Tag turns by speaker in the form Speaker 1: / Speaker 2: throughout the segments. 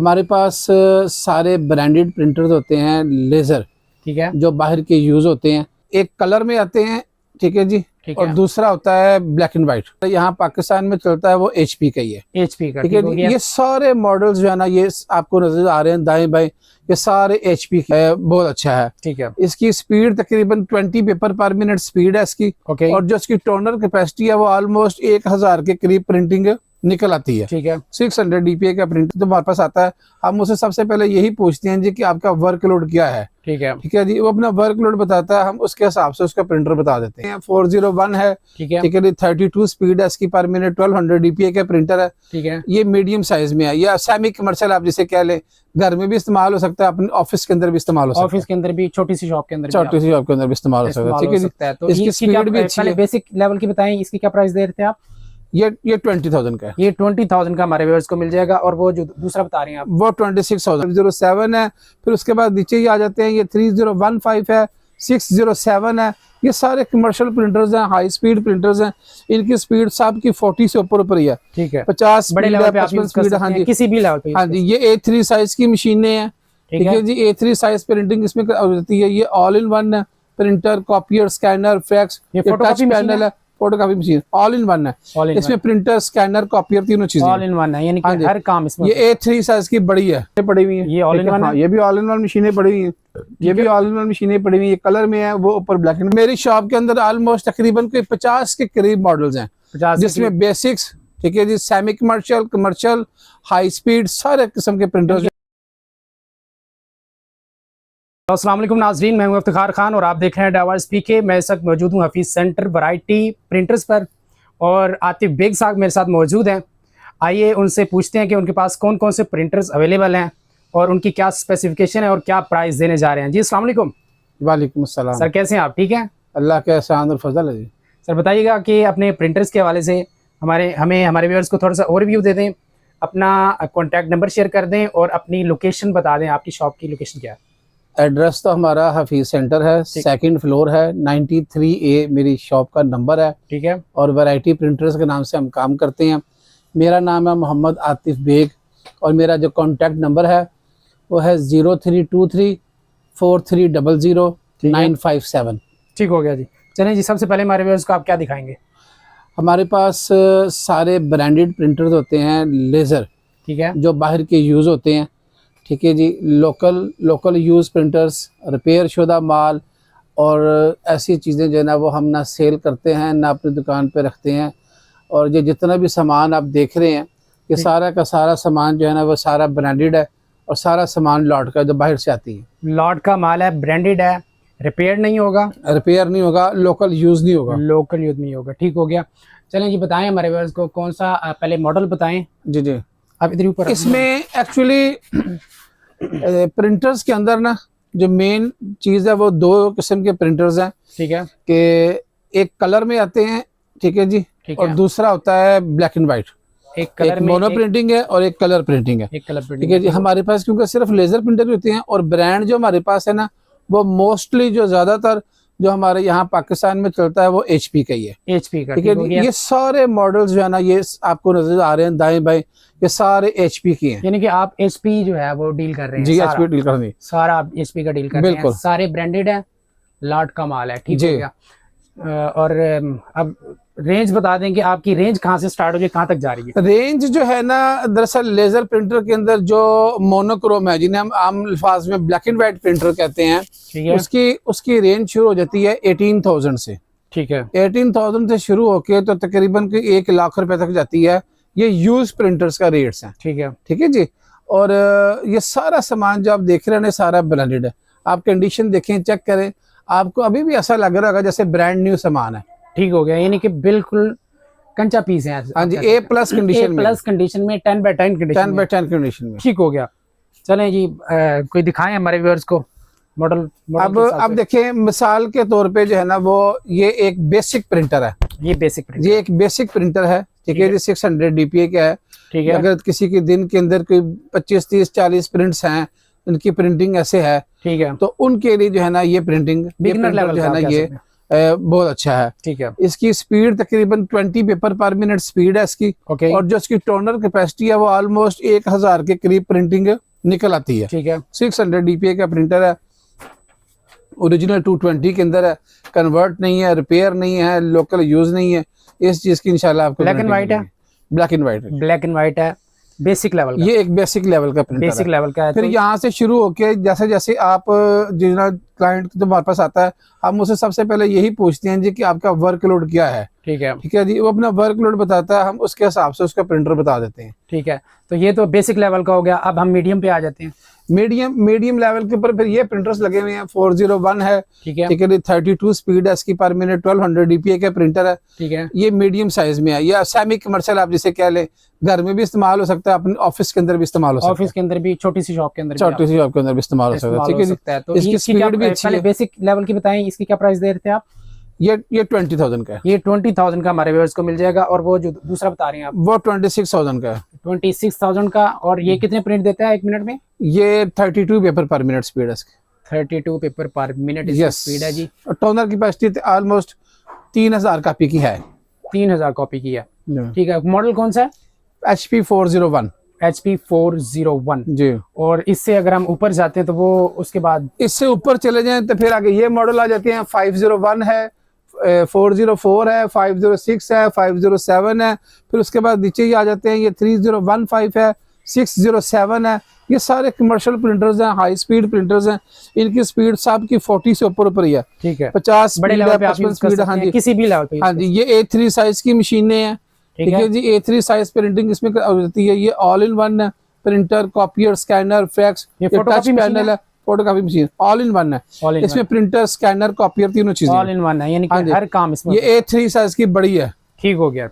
Speaker 1: हमारे पास सारे branded printers होते हैं लेजर,
Speaker 2: ठीक है,
Speaker 1: जो बाहर के यूज होते हैं। एक कलर में आते हैं, ठीक है जी, और दूसरा होता है ब्लैक एंड व्हाइट। यहाँ पाकिस्तान में चलता है वो HP का ही है,
Speaker 2: HP का,
Speaker 1: ठीक है जी। ये सारे मॉडल्स जो है ना, ये आपको नजर आ रहे हैं दाएं बाएं, ये सारे HP का है, बहुत अच्छा है,
Speaker 2: ठीक है।
Speaker 1: इसकी स्पीड तकरीबन 20 पेपर पर मिनट स्पीड है इसकी। और जो इसकी टोनर कैपेसिटी है वो ऑलमोस्ट 1000 के करीब प्रिंटिंग निकल आती है,
Speaker 2: ठीक है।
Speaker 1: 600 DPI का प्रिंट तो हमारे पास आता है। हम उसे सबसे पहले यही पूछते हैं जी कि आपका वर्कलोड क्या है,
Speaker 2: ठीक है,
Speaker 1: ठीक है जी। वो अपना वर्कलोड बताता है, हम उसके हिसाब से उसका प्रिंटर बता देते हैं। 401 है, ठीक है जी, 32 स्पीड है इसकी पर मिनट, 1200 DPI का प्रिंटर है, ठीक है। ये मीडियम साइज में है, या सेमी कमर्शियल आप जिसे कह ले, घर में भी इस्तेमाल हो सकता है, अपने ऑफिस के अंदर भी इस्तेमाल हो सकता है,
Speaker 2: ऑफिस के अंदर भी, छोटी सी शॉप के अंदर
Speaker 1: भी इस्तेमाल हो सकता है, ठीक है जी।
Speaker 2: तो
Speaker 1: इसकी स्पीड भी अच्छी है।
Speaker 2: बेसिक लेवल की बताएं, इसकी क्या प्राइस दे रहे थे आप?
Speaker 1: ये 20,000 का है,
Speaker 2: ये 20,000 का हमारे व्यूअर्स को मिल जाएगा। और वो जो दूसरा बता रहे हैं आप,
Speaker 1: वो 26,007 है। फिर उसके बाद नीचे ही आ जाते हैं, ये 3015 है, 607 है। ये सारे कमर्शियल प्रिंटर्स हैं, हाई स्पीड प्रिंटर्स हैं। इनकी स्पीड सब की 40 से ऊपर ही है, ठीक है। 50
Speaker 2: बड़े लेवल पे आप यूज कर सकते हैं, किसी भी लेवल पे।
Speaker 1: हाँ जी, ये A3 साइज की मशीनें हैं, ठीक है जी। A3 साइज प्रिंटिंग इसमें होती है। ये ऑल इन वन है, printer, copier, scanner, fax, touch panel है, photocopy machine, all in one है। इसमें प्रिंटर, स्कैनर, कॉपियर तीनों चीजें
Speaker 2: ऑल इन वन है, यानी कि हर काम इसमें।
Speaker 1: ये A3 साइज की बड़ी है, पड़ी हुई है,
Speaker 2: ये ऑल इन वन है।
Speaker 1: ये भी ऑल इन वन मशीनें पड़ी हुई हैं, ये भी ऑल इन वन मशीनें पड़ी हुई हैं। ये कलर में है, वो ऊपर ब्लैक एंड। मेरी शॉप के अंदर ऑलमोस्ट तकरीबन कोई 50 के करीब मॉडल्स हैं, जिसमें बेसिक्स, ठीक है जी, semi commercial, commercial, high speed, सारे किस्म के प्रिंटर्स।
Speaker 2: अस्सलाम वालेकुम नाजरीन, मैं हूं इफ्तिखार खान और आप देख रहे हैं डावर्स PK। मैं इस वक्त मौजूद हूं हफीज सेंटर वैरायटी प्रिंटर्स पर और आतिफ बेग साहब मेरे साथ मौजूद हैं। आइए उनसे पूछते हैं कि उनके पास कौन कौन से प्रिंटर्स अवेलेबल हैं और उनकी क्या स्पेसिफिकेशन है और क्या प्राइस देने जा रहे हैं। जी अस्सलाम वालेकुम।
Speaker 1: वालेकुम अस्सलाम सर,
Speaker 2: कैसे हैं आप? ठीक है,
Speaker 1: अल्लाह के एहसान और फजल है जी।
Speaker 2: सर बताइएगा कि अपने प्रिंटर्स के हवाले से हमारे व्यूअर्स को थोड़ा सा ओवरव्यू दे दें, अपना कॉन्टैक्ट नंबर शेयर कर दें और अपनी लोकेशन बता दें, आपकी शॉप की लोकेशन क्या है।
Speaker 1: एड्रेस तो हमारा हफीज सेंटर है, 2nd फ्लोर है, 93A मेरी शॉप का नंबर है, ठीक है। और वैरायटी प्रिंटर्स के नाम से हम काम करते हैं। मेरा नाम है मोहम्मद आतिफ बेग और मेरा जो कॉन्टैक्ट नंबर है वो है 0323430957।
Speaker 2: ठीक हो गया जी। चलें जी, सबसे पहले हमारे व्यूअर्स को आप क्या दिखाएंगे?
Speaker 1: हमारे पास सारे ब्रांडेड प्रिंटर्स होते हैं लेज़र, ठीक है, जो बाहर के यूज़ होते हैं, ठीक है जी। लोकल यूज़ प्रिंटर्स, रिपेयर शुदा माल और ऐसी चीज़ें जो है ना वो हम ना सेल करते हैं ना अपनी दुकान पे रखते हैं। और ये जितना भी सामान आप देख रहे हैं, ये सारा का सारा सामान जो है ना वो सारा ब्रांडेड है और सारा सामान लॉट का जो बाहर से आती है।
Speaker 2: लॉट का माल है, ब्रांडेड है, रिपेयर नहीं होगा,
Speaker 1: लोकल यूज़ नहीं होगा,
Speaker 2: ठीक हो गया। चलें जी, बताएं हमारे व्यूअर्स को कौन सा पहले मॉडल बताएं।
Speaker 1: जी जी,
Speaker 2: आप इधर ऊपर।
Speaker 1: इसमें एक्चुअली प्रिंटर्स के अंदर ना जो मेन चीज़ है वो 2 किस्म के प्रिंटर्स हैं, ठीक है, कि एक कलर में आते हैं, ठीक है जी, और दूसरा होता है ब्लैक एंड व्हाइट। एक मोनो प्रिंटिंग है और एक कलर प्रिंटिंग है, ठीक है जी। हमारे पास क्योंकि सिर्फ लेजर प्रिंटर होते हैं और ब्रांड जो हमारे पास है ना वो मोस्टली जो ज्यादातर जो हमारे यहाँ पाकिस्तान में चलता है वो HP का ही है, HP का, ठीक है जी। ये सारे मॉडल्स जो है ना, ये आपको नजर आ रहे हैं दाएं बाएं, ये सारे HP के हैं,
Speaker 2: यानी कि आप HP जो है वो डील कर रहे हैं।
Speaker 1: जी, HP डील कर रहे हैं,
Speaker 2: सारा आप HP का डील कर रहे हैं, सारे ब्रांडेड है, लॉट का माल है, ठीक हो गया। और अब रेंज बता दें कि आपकी रेंज कहाँ से स्टार्ट होगी, कहाँ तक जा रही है?
Speaker 1: रेंज जो है ना, दरअसल लेजर प्रिंटर के अंदर जो मोनोक्रोम है, जिन्हें हम आम अल्फाज में ब्लैक एंड व्हाइट प्रिंटर कहते हैं, उसकी रेंज शुरू हो जाती है 18,000 से, ठीक है। 18,000 से शुरू होके तो तकरीबन 1 लाख रुपए तक जाती है। ये यूज प्रिंटर्स का रेट्स हैं, ठीक है जी। और ये सारा सामान जो आप देख रहे हैं सारा ब्रांडेड है। आप कंडीशन देखें, चेक करें, आपको अभी भी ऐसा लग रहा होगा जैसे ब्रांड न्यू सामान है, ठीक हो गया, यानी कि बिल्कुल कंचा पीस है। हाँ जी, A+ कंडीशन में 10/10 कंडीशन में, ठीक हो गया। चलें जी, कोई दिखाएं हमारे व्यूअर्स को मॉडल। अब देखिए, मिसाल के तौर पे जो है ना वो ये एक बेसिक प्रिंटर है, ये एक बेसिक प्रिंटर है, ठीक है जी। 600 DPI का है, ठीक है। अगर किसी के दिन के अंदर कोई 25, 30, 40 प्रिंट्स हैं, उनकी प्रिंटिंग ऐसे है, ठीक है, तो उनके लिए जो है ना ये प्रिंटिंग बिगिनर लेवल जो है ना ये बहुत अच्छा है।
Speaker 2: ठीक है।
Speaker 1: इसकी स्पीड तकरीबन 20 पेपर पर मिनट स्पीड है इसकी।
Speaker 2: ओके।
Speaker 1: और जो इसकी टोनर कैपेसिटी है वो ऑलमोस्ट 1000 के करीब प्रिंटिंग निकल आती है।
Speaker 2: ठीक है।
Speaker 1: 600 DPI का प्रिंटर है, ओरिजिनल 220 के अंदर है, कन्वर्ट नहीं है, रिपेयर नहीं है, लोकल यूज नहीं है, इस चीज की इंशाल्लाह आपको।
Speaker 2: ब्लैक एंड व्हाइट है,
Speaker 1: black and white,
Speaker 2: black and white है, बेसिक लेवल का।
Speaker 1: ये एक बेसिक लेवल का प्रिंटर
Speaker 2: बेसिक लेवल का है।
Speaker 1: फिर
Speaker 2: तो
Speaker 1: यहाँ से शुरू होके जैसे जैसे आप जितना क्लाइंट जो हमारे पास आता है, हम उससे सबसे पहले यही पूछते हैं जी कि आपका वर्कलोड क्या है।
Speaker 2: ठीक है।
Speaker 1: ठीक है जी, वो अपना वर्कलोड बताता है, हम उसके हिसाब से उसका प्रिंटर बता देते हैं।
Speaker 2: ठीक है, तो ये तो बेसिक लेवल का हो गया। अब हम मीडियम पे आ जाते हैं।
Speaker 1: मीडियम लेवल के ऊपर फिर ये प्रिंटर्स लगे हुए हैं। 401 है।
Speaker 2: ठीक है।
Speaker 1: ठीक है, 32 स्पीड है इसकी पर मिनट, 1200 DPI का प्रिंटर है।
Speaker 2: ठीक है।
Speaker 1: ये मीडियम साइज में है, या सेमी कमर्शियल आप जिसे कह लें, घर में भी इस्तेमाल हो सकता है, अपने ऑफिस के अंदर भी इस्तेमाल हो सकता है,
Speaker 2: ऑफिस के अंदर भी, छोटी सी शॉप के अंदर भी,
Speaker 1: छोटी सी शॉप के अंदर भी इस्तेमाल हो सकता है। ठीक है जी,
Speaker 2: तो
Speaker 1: इसकी स्पीड भी अच्छी है।
Speaker 2: बेसिक लेवल की बताएं, इसकी क्या प्राइस दे रहे थे आप?
Speaker 1: ये 20,000 का है।
Speaker 2: ये 20,000 का हमारे व्यूअर्स को मिल जाएगा। और वो जो दूसरा बता रहे हैं आप,
Speaker 1: वो 26,000 का है।
Speaker 2: 26,000 का। और ये कितने प्रिंट देता है 1 मिनट में?
Speaker 1: ये 32 पेपर पर मिनट स्पीड है इसकी।
Speaker 2: 32 पेपर पर मिनट स्पीड है जी।
Speaker 1: और टोनर की कैपेसिटी ऑलमोस्ट 3000 कॉपी की है।
Speaker 2: 3000 कॉपी की है। ठीक है। मॉडल कौन सा है?
Speaker 1: HP 401।
Speaker 2: HP 401
Speaker 1: जी।
Speaker 2: और इससे अगर हम ऊपर जाते हैं तो वो उसके बाद
Speaker 1: इससे ऊपर चले जाएं तो फिर आगे ये मॉडल आ जाते हैं। 501 है, 404 है, 506 है, 507 है। फिर उसके बाद नीचे ही आ जाते हैं, ये 3015 है, 607 है। ये सारे कमर्शियल प्रिंटर्स हैं, हाई स्पीड प्रिंटर्स हैं। इनकी स्पीड सब की 40 से ऊपर ही है।
Speaker 2: ठीक है।
Speaker 1: 50
Speaker 2: बड़े लेवल पे आप यूज कर सकते हैं, किसी भी लेवल पे।
Speaker 1: हाँ जी, ये A3 साइज की मशीनें हैं। ठीक है जी, A3 साइज प्रिंटिंग इसमें होती है। ये ऑल इन वन है, प्रिंटर, कॉपियर, स्कैनर, फैक्स, ये टच पैनल है, photocopy machine, all in one है। इसमें प्रिंटर, स्कैनर, कॉपियर तीनों चीजें
Speaker 2: ऑल इन वन है, यानी कि हर काम इसमें।
Speaker 1: ये A3 साइज की बड़ी है।
Speaker 2: ठीक हो गया।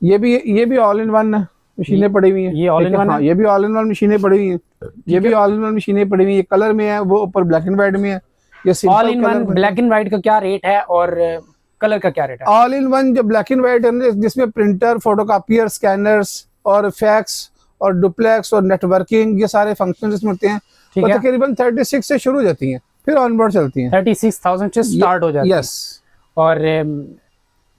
Speaker 1: ये भी ऑल इन वन है, मशीनें पड़ी हुई हैं।
Speaker 2: ये ऑल इन वन है,
Speaker 1: ये भी ऑल इन वन मशीनें पड़ी हुई हैं। ये भी ऑल इन वन मशीनें पड़ी हुई हैं। ये कलर में है, वो ऊपर ब्लैक एंड व्हाइट में है। ये
Speaker 2: all in one black and white का क्या रेट है और कलर का क्या रेट है?
Speaker 1: ऑल इन वन जो ब्लैक एंड व्हाइट है, जिसमें प्रिंटर, फोटोकॉपियर, स्कैनर्स और फैक्स और डुप्लेक्स और नेटवर्किंग, ये सारे फंक्शन इसमें होते हैं। और तकरीबन 36 से शुरू हो जाती हैं, फिर ऑनवर्ड चलती हैं।
Speaker 2: 36,000 से स्टार्ट हो जाती है।
Speaker 1: यस।
Speaker 2: और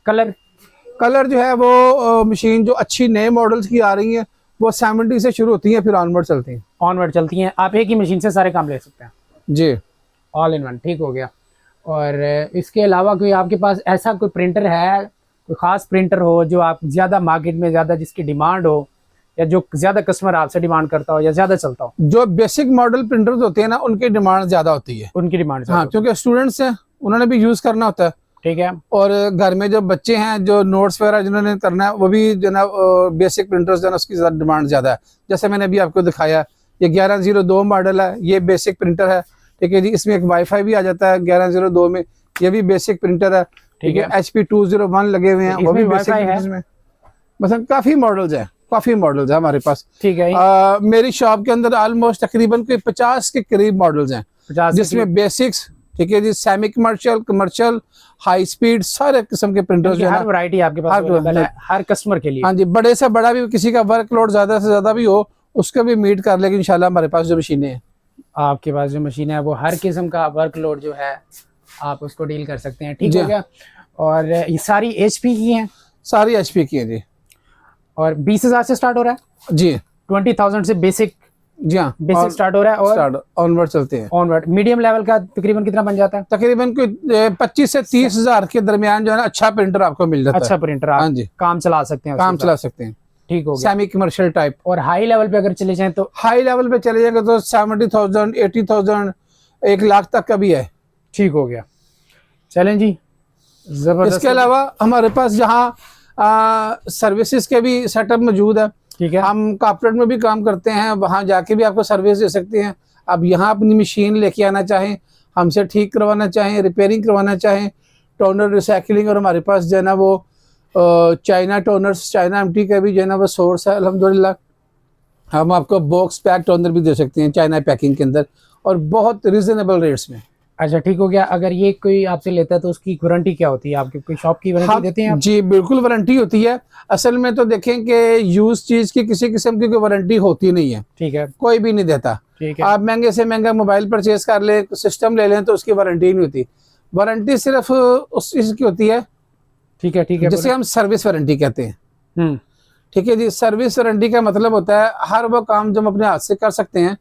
Speaker 2: कलर
Speaker 1: जो है वो मशीन जो अच्छी नए मॉडल्स की आ रही हैं वो 70 से शुरू होती हैं, फिर ऑनवर्ड चलती हैं।
Speaker 2: ऑनवर्ड चलती हैं। आप एक ही मशीन से सारे काम ले सकते हैं
Speaker 1: जी।
Speaker 2: All in one. ठीक हो गया। और इसके अलावा कोई आपके पास ऐसा कोई प्रिंटर है, कोई खास प्रिंटर हो जो आप ज्यादा मार्केट में ज्यादा जिसकी डिमांड हो, या जो ज्यादा कस्टमर आपसे डिमांड करता हो या ज्यादा चलता हो?
Speaker 1: जो बेसिक मॉडल प्रिंटर्स होते हैं ना, उनकी डिमांड ज्यादा होती है।
Speaker 2: उनकी डिमांड?
Speaker 1: हाँ, क्योंकि स्टूडेंट्स हैं, उन्होंने भी यूज करना होता है।
Speaker 2: ठीक है।
Speaker 1: और घर में जो बच्चे हैं, जो नोट्स वगैरह जिन्होंने करना है, वो भी जो ना बेसिक प्रिंटर्स जो है उसकी डिमांड ज्यादा है। जैसे मैंने अभी आपको दिखाया, ये 1102 मॉडल है, ये बेसिक प्रिंटर है। ठीक है जी, इसमें एक वाईफाई भी आ जाता है 1102 में, ये भी बेसिक प्रिंटर है। ठीक है। HP 201 लगे हुए हैं, वो भी बेसिक है में। मतलब काफी मॉडल्स है हमारे पास।
Speaker 2: ठीक है।
Speaker 1: मेरी शॉप के अंदर ऑलमोस्ट तकरीबन कोई 50 के करीब मॉडल्स हैं, जिसमें बेसिक्स, ठीक है जी, semi commercial, commercial, high speed, सारे किस्म के प्रिंटर्स हैं।
Speaker 2: हर वैरायटी आपके पास अवेलेबल है हर कस्टमर के लिए।
Speaker 1: हाँ जी, बड़े से बड़ा भी, किसी का वर्कलोड ज्यादा से ज्यादा भी हो, उसका भी मीट कर लेकिन इंशाल्लाह हमारे पास जो मशीनें हैं,
Speaker 2: आपके पास जो मशीन है वो हर किस्म का वर्कलोड जो है आप उसको डील कर सकते हैं। ठीक हो गया। और ये सारी HP की हैं? सारी HP की हैं जी। और 20,000 से स्टार्ट हो रहा है जी। 20,000 से बेसिक? जी हाँ, बेसिक स्टार्ट हो रहा है और ऑनवर्ड चलते हैं। ऑनवर्ड मीडियम लेवल का तकरीबन कितना बन जाता है? तकरीबन कोई 25 से 30,000 के दरमियान जो है ना, अच्छा प्रिंटर आपको मिल जाता है। अच्छा प्रिंटर, हाँ जी, काम चला सकते हैं, काम चला सकते हैं। ठीक हो गया। Semi commercial type. और हाई लेवल पे अगर चले जाएं तो? हाई लेवल पे चले जाएंगे तो 70,000, 80,000, 1 लाख तक का भी है। ठीक हो गया। चलें जी, जबरदस्त। इसके अलावा हमारे पास जहाँ सर्विसेज के भी सेटअप मौजूद है। ठीक है। हम कॉर्पोरेट में भी काम करते हैं, वहाँ जाके भी आपको सर्विस दे सकते हैं। अब यहाँ अपनी मशीन लेके आना चाहें, हमसे ठीक करवाना चाहें, रिपेयरिंग करवाना चाहें, टोनर रिसाइकलिंग, और हमारे पास जो है ना वो चाइना टोनर्स, चाइना MT का भी जो है ना वो सोर्स है अल्हम्दुलिल्लाह। हम आपको बॉक्स पैक टोनर भी दे सकते हैं चाइना पैकिंग के अंदर, और बहुत रिजनेबल रेट्स में। अच्छा, ठीक हो गया। अगर ये कोई आपसे लेता है तो उसकी वारंटी क्या होती है? आपकी कोई शॉप की वारंटी देते हैं आप? जी बिल्कुल, वारंटी होती है। असल में तो देखें कि यूज चीज की किसी किस्म की कोई वारंटी होती नहीं है। ठीक है। कोई भी नहीं देता। ठीक है। आप महंगे से महंगा मोबाइल परचेज कर ले, सिस्टम ले लें तो उसकी वारंटी नहीं होती।
Speaker 1: वारंटी सिर्फ उस चीज की होती है,
Speaker 2: ठीक है ठीक है,
Speaker 1: जैसे हम सर्विस वारंटी कहते हैं। ठीक है जी, सर्विस वारंटी का मतलब होता है हर वो काम जो हम अपने हाथ से कर सकते हैं,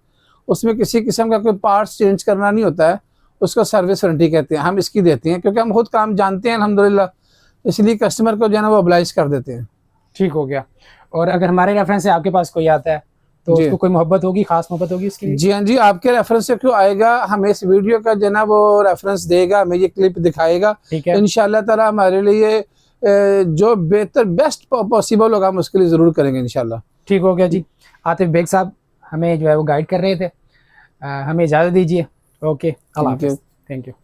Speaker 1: उसमें किसी किस्म का कोई पार्ट्स चेंज करना नहीं होता है, उसको सर्विस वारंटी कहते हैं। हम इसकी देते हैं क्योंकि हम खुद काम जानते हैं अल्हम्दुलिल्लाह, इसलिए कस्टमर को जो है ना वो ऑब्लाइज कर देते हैं।
Speaker 2: ठीक हो गया। और अगर हमारे रेफरेंस से आपके पास कोई आता है तो उसको कोई मोहब्बत होगी, खास मोहब्बत होगी उसकी?
Speaker 1: जी हाँ जी, आपके रेफरेंस से क्यों आएगा, हमें इस वीडियो का जो है ना वो रेफरेंस देगा, हमें ये क्लिप दिखाएगा,
Speaker 2: ठीक है,
Speaker 1: इंशाल्लाह ताला हमारे लिए जो बेहतर बेस्ट पॉसिबल होगा हम उसके लिए जरूर करेंगे इंशाल्लाह।
Speaker 2: ठीक हो गया जी। आतिफ बेग साहब हमें जो है वो गाइड कर रहे थे, हमें इजाज़त दीजिए। ओके, अल्लाह हाफ़िज़, थैंक यू।